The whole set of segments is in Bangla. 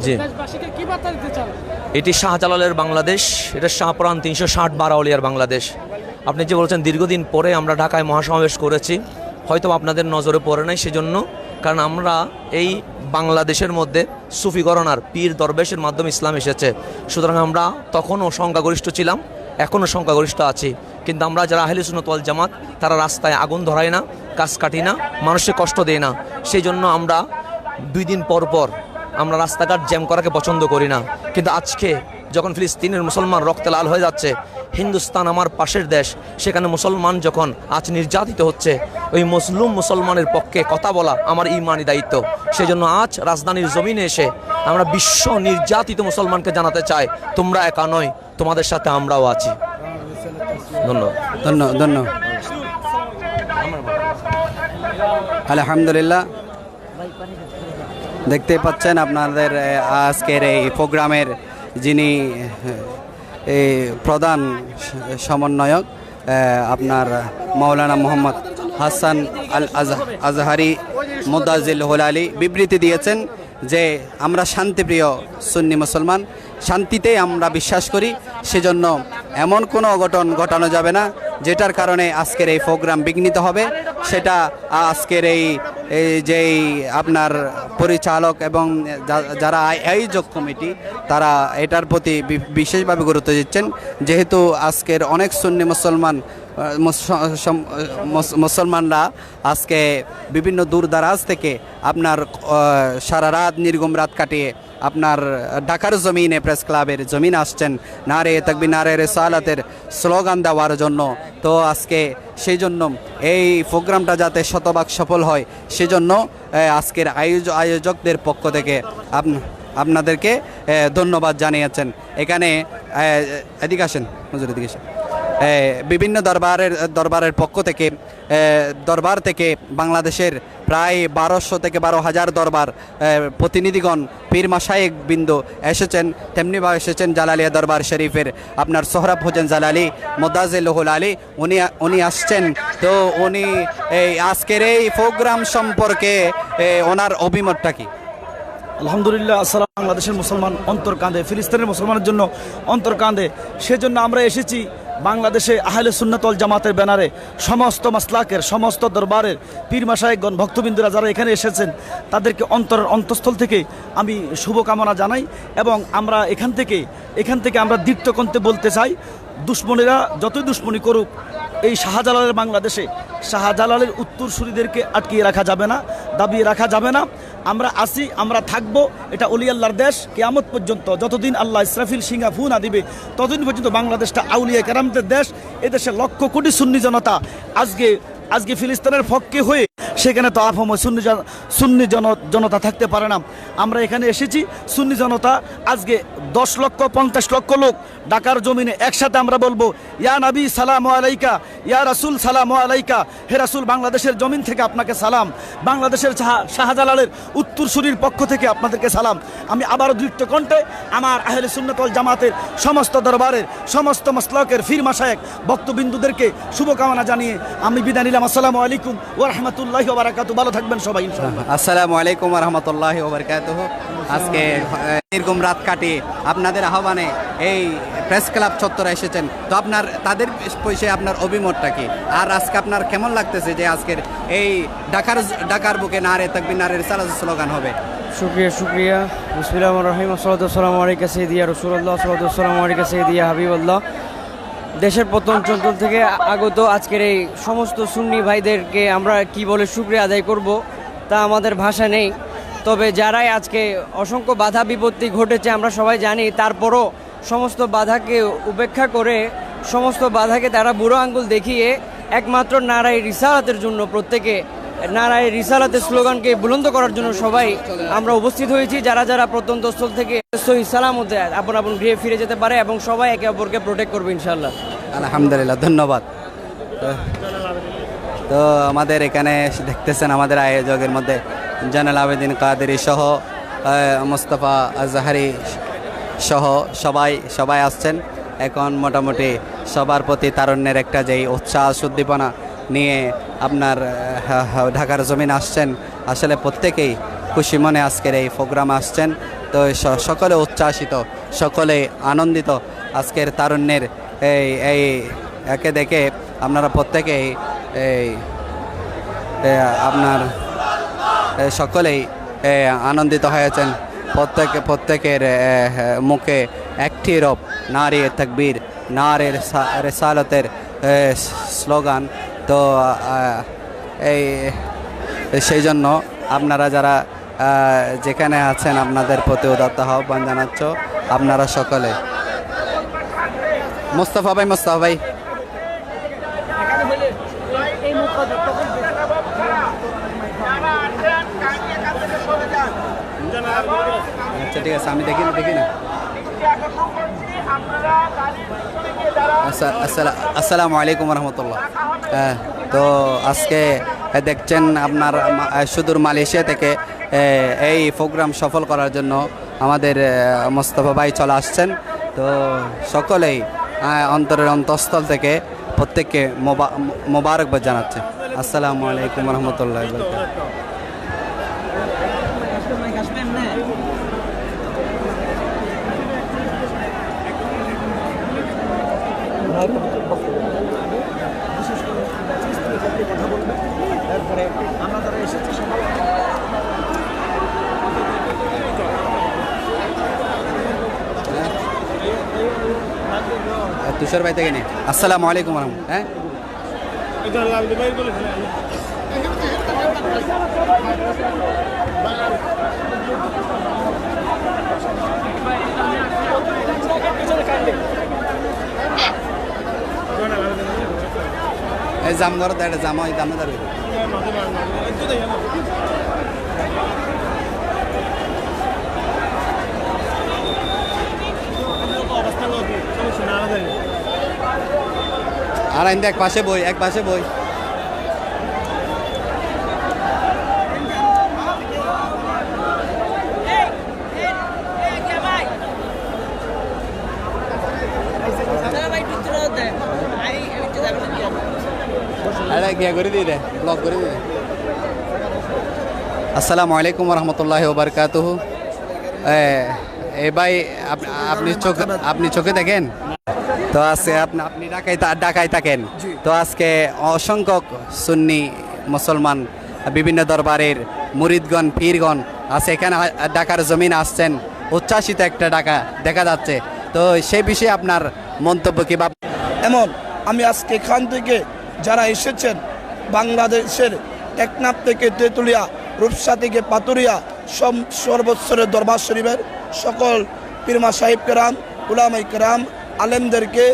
জি, এটি শাহজালালের বাংলাদেশ, এটা শাহপুরান 360 বারাউলিয়ার বাংলাদেশ। আপনি যে বলছেন দীর্ঘদিন পরে আমরা ঢাকায় মহাসমাবেশ করেছি, হয়তো আপনাদের নজরে পড়ে নাই সেজন্য, কারণ আমরা এই বাংলাদেশের মধ্যে সুফি গণনার পীর দরবেশের মাধ্যমে ইসলাম এসেছে। সুতরাং আমরা তখনও সংখ্যাগরিষ্ঠ ছিলাম, এখনও সংখ্যাগরিষ্ঠ আছি। কিন্তু আমরা যারা আহলে সুন্নাত ওয়াল জামাত, তারা রাস্তায় আগুন ধরায় না, গাছ কাটি না, মানুষকে কষ্ট দেয় না। সেই জন্য আমরা 2 দিন পর পর আমরা রাস্তাঘাট জ্যাম করাকে পছন্দ করি না। কিন্তু আজকে যখন ফিলিস্তিনের মুসলমান রক্তে লাল হয়ে যাচ্ছে, হিন্দুস্তান আমার পাশের দেশ, সেখানে মুসলমান যখন আজ নির্যাতিত হচ্ছে, ওই মুসলমানের পক্ষে কথা বলা আমার ইমানি দায়িত্ব। সেজন্য আজ রাজধানীর জমিনে এসে আমরা বিশ্ব নির্যাতিত মুসলমানকে জানাতে চাই, তোমরা একা নয়, তোমাদের সাথে আমরাও আছি। ধন্যবাদ। ধন্যবাদ। আলহামদুলিল্লাহ, দেখতে পাচ্ছেন আপনাদের আজকের এই প্রোগ্রামের যিনি প্রধান সমন্বয়ক আপনার মাওলানা মোহাম্মদ হাসান আল আজহারি মুদাজিল হোলালি বিবৃতি দিয়েছেন যে আমরা শান্তিপ্রিয় সুন্নি মুসলমান, শান্তিতে আমরা বিশ্বাস করি। সেজন্য এমন কোনো অঘটন ঘটানো যাবে না যেটার কারণে আজকের এই প্রোগ্রাম বিঘ্নিত হবে। সেটা আজকের এই যেই আপনার পরিচালক এবং যারা আয়োজক কমিটি, তারা এটার প্রতি বিশেষভাবে গুরুত্ব দিচ্ছেন। যেহেতু আজকের অনেক সুন্নি মুসলমানরা আজকে বিভিন্ন দূর দারাজ থেকে আপনার সারা রাত নির্গম রাত কাটিয়ে আপনার ঢাকার জমিনে প্রেস ক্লাবের জমিন আসছেন নারে তাকবীর নারে রিসালাতের স্লোগান দেওয়ার জন্য। তো আজকে সেই জন্য এই প্রোগ্রামটা যাতে শতভাগ সফল হয়, সেজন্য আজকের আয়োজকদের পক্ষ থেকে আপনাদেরকে ধন্যবাদ জানিয়েছেন। এখানে এদিকে আসেন, হুজুর এদিকে আসেন। বিভিন্ন দরবারের পক্ষ থেকে দরবার থেকে বাংলাদেশের প্রায় 1200 থেকে 12,000 দরবার প্রতিনিধিগণ পীর মাশায়েখ বিন্দু এসেছেন। তেমনিভাবে এসেছেন জালালিয়া দরবার শরীফের আপনার সোহরাব হোসেন জালালি মুদাজিল হোলালি, উনি আসছেন। তো উনি আজকের এই প্রোগ্রাম সম্পর্কে ওনার অভিমতটা কি? আলহামদুলিল্লাহ, আসসালাম। বাংলাদেশের মুসলমান অন্তর কাঁদে, ফিলিস্তিনের মুসলমানের জন্য অন্তর কাঁদে। সেজন্য আমরা এসেছি বাংলাদেশে আহলে সুন্নাত ওয়াল জামাতের ব্যানারে সমস্ত মাসলাকের, সমস্ত দরবারের পীর মাশায়েখগণ, ভক্তবিন্দুরা যারা এখানে এসেছেন, তাদেরকে অন্তঃস্থল থেকে আমি শুভকামনা জানাই। এবং আমরা এখান থেকে আমরা দৃঢ় কণ্ঠে বলতে চাই, দুশ্মনীরা যতই দুশ্মনী করুক, এই শাহজালালের বাংলাদেশে শাহজালালের উত্তরসূরিদেরকে আটকিয়ে রাখা যাবে না, দাবিয়ে রাখা যাবে না। আমরা আসি, আমরা থাকবো। এটা অলি আল্লাহর দেশ, কিয়ামত পর্যন্ত যতদিন আল্লাহ ইসরাফিল সিংহা ফু না দিবে, ততদিন পর্যন্ত বাংলাদেশটা আউলিয়া কেরামদের দেশ। এদেশে লক্ষ কোটি সুন্নি জনতা আজকে ফিলিস্তিনের পক্ষে হয়ে সেখানে তো আফময় সুন্নি জনতা থাকতে পারে না। আমরা এখানে এসেছি সুন্নি জনতা, আজকে 10 লক্ষ 50 লক্ষ লোক ঢাকার জমিনে একসাথে আমরা বলবো, ইয়া নবী সালাম আলাইকা, ইয়া রাসূল সালাম আলাইকা। হে রাসূল, বাংলাদেশের জমিন থেকে আপনাকে সালাম, বাংলাদেশের শাহজালালের উত্তরসূরির পক্ষ থেকে আপনাদেরকে সালাম। আমি আবারও দৃঢ় কণ্ঠে আমার আহলে সুন্নাত ওয়াল জামাতের সমস্ত দরবারের, সমস্ত মাসলাকের ফির মাশায়েখ ভক্তবিন্দুদেরকে শুভকামনা জানিয়ে আমি বিদায় নিলাম। আসসালামু আলাইকুম ওয়া রাহমাতুল্লাহি ওয়া বারাকাতুহু। ভালো থাকবেন সবাই ইনশাআল্লাহ। আসসালামু আলাইকুম ওয়া রাহমাতুল্লাহি ওয়া বারাকাতুহু। আজকে নির্গম রাত কাটিয়ে আপনাদের আহ্বানে এই প্রেস ক্লাব চত্বরে এসেছেন, তো তাদের বিষয়ে আপনার অভিমতটা কি? আর আজকে আপনার কেমন লাগতেছে যে আজকের এই ঢাকার বুকে নারে তাকবীর নারে রিসালাত স্লোগান হবে? শুক্রিয়া। বিসমিল্লাহির রহমানির রহিম। আসসালাতু ওয়াসসালামু আলাইকা সাইয়্যিদিয়া রাসূলুল্লাহ, আসসালাতু ওয়াসসালামু আলাইকা সাইয়্যিদিয়া হাবিবাল্লাহ। দেশের প্রথম অঞ্চল থেকে আগত আজকের এই সমস্ত সুন্নি ভাইদেরকে আমরা কি বলে শুকরিয়া আদায় করব তা আমাদের ভাষা নেই। তবে যারাই আজকে অসংখ্য বাধা বিপত্তি ঘটেছে আমরা সবাই জানি, তারপরও সমস্ত বাধাকে উপেক্ষা করে, সমস্ত বাধাকে তারা বুড়ো আঙ্গুল দেখিয়ে একমাত্র নারায়ে রিসালাতের জন্য, প্রত্যেকে নারায়ে রিসালাতের স্লোগানকে বুলন্দ করার জন্য সবাই আমরা উপস্থিত হয়েছি। যারা প্রত্যন্ত স্থল থেকে সহিহ সালামতে আপন আপন গৃহে ফিরে যেতে পারে এবং সবাই একে অপরকে প্রোটেক্ট করবে ইনশাআল্লাহ। আলহামদুলিল্লাহ, ধন্যবাদ। তো আমাদের এখানে দেখতেছেন আমাদের আয়োজকের মধ্যে জানাল আবেদিন কাদেরী সহ মোস্তফা আজহারি সহ সবাই আসছেন। এখন মোটামুটি সবার প্রতি তারুণ্যের একটা যেই উৎসাহ উদ্দীপনা নিয়ে আপনার ঢাকার জমিন আসছেন। আসলে প্রত্যেকেই খুশি মনে আজকের এই প্রোগ্রামে আসছেন। তো সকলে উচ্ছ্বাসিত, সকলে আনন্দিত আজকের তারুণ্যের এই একে দেখে। আপনারা প্রত্যেকেই এই আপনার সকলেই আনন্দিত হয়েছেন। প্রত্যেকের মুখে একটি রব, নারে তাকবীর, নারে রিসালাতের স্লোগান। তো এই সেই জন্য আপনারা যারা যেখানে আছেন আপনাদের প্রতি উদাত্ত আহ্বান জানাচ্ছ আপনারা সকলে। মোস্তফা ভাই, মোস্তফা ভাই, আচ্ছা ঠিক আছে, আমি দেখি না। আসসালামু আলাইকুম রহমতুল্লাহ। তো আজকে দেখছেন আপনার সুদূর মালয়েশিয়া থেকে এই প্রোগ্রাম সফল করার জন্য আমাদের মোস্তফা ভাই চলে আসছেন। তো সকলেই অন্তরের অন্তঃস্থল থেকে প্রত্যেককে মোবারকবাদ জানাচ্ছে। আসসালামু আলাইকুম রহমতুল্লাহ। তুষার ভাই থেকে নে। আসসালামু আলাইকুম রহমতুল্লাহ। হ্যাঁ, এই জাম ঘর দেয় জাম ওই দামে দাঁড়িয়ে আর আইন এক পাশে বই আসসালামু আলাইকুম রহমতুল্লাহ বারকাতুহ। ভাই আপনি চোখে দেখেন তো আজকে আপনি ঢাকায় থাকেন। তো আজকে অসংখ্য সুন্নি মুসলমান বিভিন্ন দরবারের মুরিদগণ পীরগণ আছে এখানে ঢাকার জমিন আসছেন। উচ্ছ্বাসিত একটা ঢাকা দেখা যাচ্ছে। তো সেই বিষয়ে আপনার মন্তব্য কি? এমন আমি আজকে এখান থেকে যারা এসেছেন বাংলাদেশের টেকনাফ থেকে তেঁতুলিয়া, রূপসা থেকে পাতুরিয়া, সর্বস্তরের দরবার শরীফের সকল পীরমা সাহেব কেরাম, উলামায়ে কেরাম, আলেমদেরকে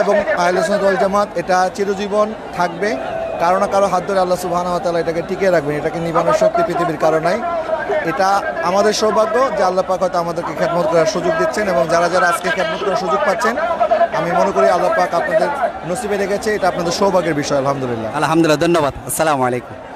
এবং আহলে সুন্নাত ওয়াল জামাত এটা চিরজীবন থাকবে। কারো না কারো হাত ধরে আল্লাহ সুবহানাহু ওয়া তাআলা এটাকে টিকিয়ে রাখবেন। এটাকে নিবানোর শক্তি পৃথিবীর কারো নাই। এটা আমাদের সৌভাগ্য যে আল্লাহ পাক হয়তো আমাদেরকে খেদমত করার সুযোগ দিচ্ছেন, এবং যারা আজকে খেদমত করার সুযোগ পাচ্ছেন আমি মনে করি আল্লাহ পাক আপনাদের নসিবে রেখেছে। এটা আপনাদের সৌভাগ্যের বিষয়। আলহামদুলিল্লাহ। ধন্যবাদ। আসসালামু আলাইকুম।